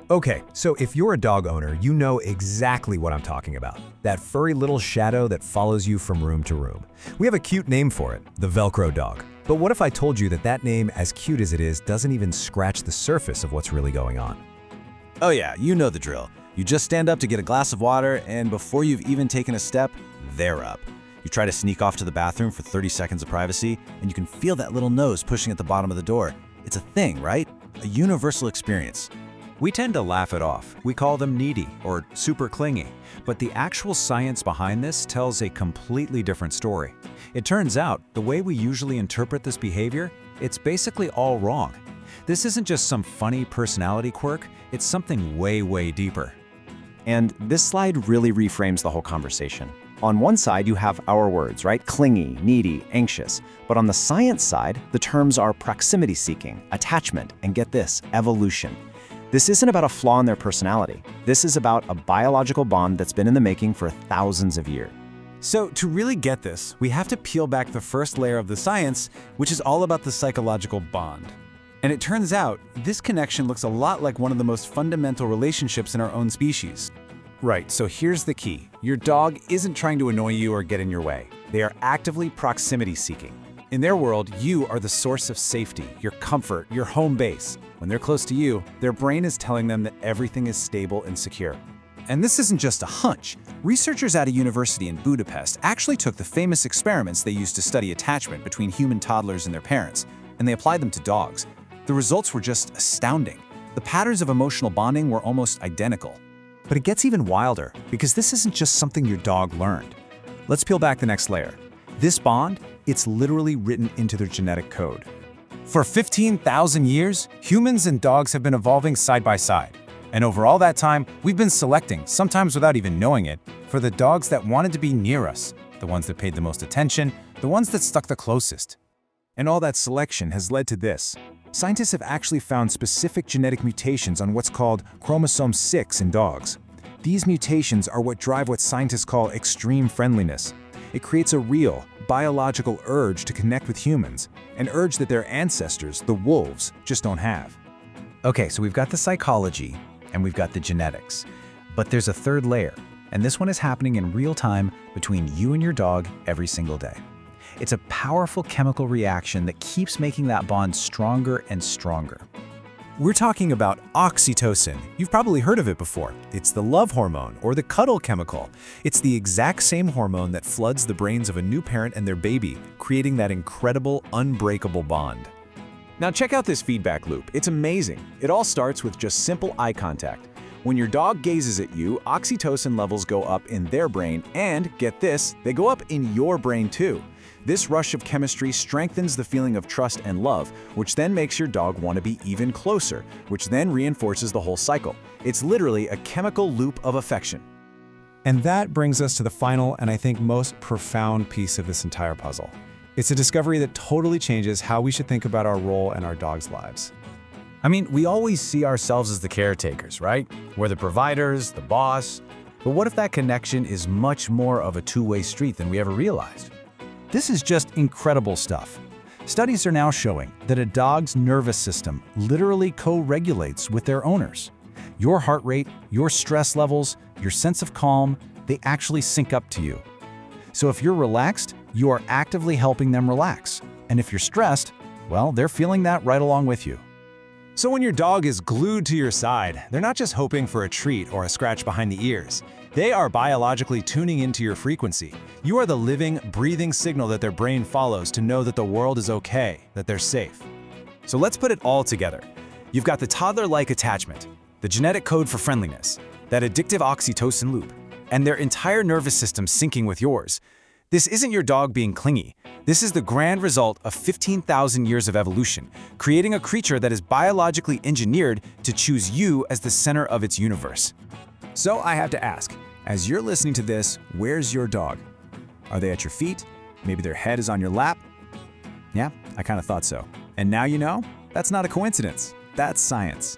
Okay, so if you're a dog owner, you know exactly what I'm talking about. That furry little shadow that follows you from room to room. We have a cute name for it, the Velcro dog. But what if I told you that that name, as cute as it is, doesn't even scratch the surface of what's really going on? Oh yeah, you know the drill. You just stand up to get a glass of water, and before you've even taken a step, they're up. You try to sneak off to the bathroom for 30 seconds of privacy, and you can feel that little nose pushing at the bottom of the door. It's a thing, right? A universal experience. We tend to laugh it off. We call them needy or super clingy. But the actual science behind this tells a completely different story. It turns out, the way we usually interpret this behavior, it's basically all wrong. This isn't just some funny personality quirk, it's something way, way deeper. And this slide really reframes the whole conversation. On one side, you have our words, right? Clingy, needy, anxious. But on the science side, the terms are proximity seeking, attachment, and get this, evolution. This isn't about a flaw in their personality. This is about a biological bond that's been in the making for thousands of years. So to really get this, we have to peel back the first layer of the science, which is all about the psychological bond. And it turns out, this connection looks a lot like one of the most fundamental relationships in our own species. Right, so here's the key. Your dog isn't trying to annoy you or get in your way. They are actively proximity seeking. In their world, you are the source of safety, your comfort, your home base. When they're close to you, their brain is telling them that everything is stable and secure. And this isn't just a hunch. Researchers at a university in Budapest actually took the famous experiments they used to study attachment between human toddlers and their parents, and they applied them to dogs. The results were just astounding. The patterns of emotional bonding were almost identical. But it gets even wilder, because this isn't just something your dog learned. Let's peel back the next layer. This bond, it's literally written into their genetic code. For 15,000 years, humans and dogs have been evolving side by side. And over all that time, we've been selecting, sometimes without even knowing it, for the dogs that wanted to be near us, the ones that paid the most attention, the ones that stuck the closest. And all that selection has led to this. Scientists have actually found specific genetic mutations on what's called chromosome 6 in dogs. These mutations are what drive what scientists call extreme friendliness. It creates a real, biological urge to connect with humans, an urge that their ancestors, the wolves, just don't have. Okay, so we've got the psychology, and we've got the genetics. But there's a third layer, and this one is happening in real time between you and your dog every single day. It's a powerful chemical reaction that keeps making that bond stronger and stronger. We're talking about oxytocin. You've probably heard of it before. It's the love hormone or the cuddle chemical. It's the exact same hormone that floods the brains of a new parent and their baby, creating that incredible, unbreakable bond. Now check out this feedback loop. It's amazing. It all starts with just simple eye contact. When your dog gazes at you, oxytocin levels go up in their brain, and get this, they go up in your brain too. This rush of chemistry strengthens the feeling of trust and love, which then makes your dog want to be even closer, which then reinforces the whole cycle. It's literally a chemical loop of affection. And that brings us to the final and I think most profound piece of this entire puzzle. It's a discovery that totally changes how we should think about our role in our dogs' lives. I mean, we always see ourselves as the caretakers, right? We're the providers, the boss. But what if that connection is much more of a two-way street than we ever realized? This is just incredible stuff. Studies are now showing that a dog's nervous system literally co-regulates with their owners. Your heart rate, your stress levels, your sense of calm, they actually sync up to you. So if you're relaxed, you are actively helping them relax. And if you're stressed, well, they're feeling that right along with you. So when your dog is glued to your side, they're not just hoping for a treat or a scratch behind the ears. They are biologically tuning into your frequency. You are the living, breathing signal that their brain follows to know that the world is okay, that they're safe. So let's put it all together. You've got the toddler-like attachment, the genetic code for friendliness, that addictive oxytocin loop, and their entire nervous system syncing with yours. This isn't your dog being clingy. This is the grand result of 15,000 years of evolution, creating a creature that is biologically engineered to choose you as the center of its universe. So I have to ask, as you're listening to this, where's your dog? Are they at your feet? Maybe their head is on your lap? Yeah, I kind of thought so. And now you know, that's not a coincidence. That's science.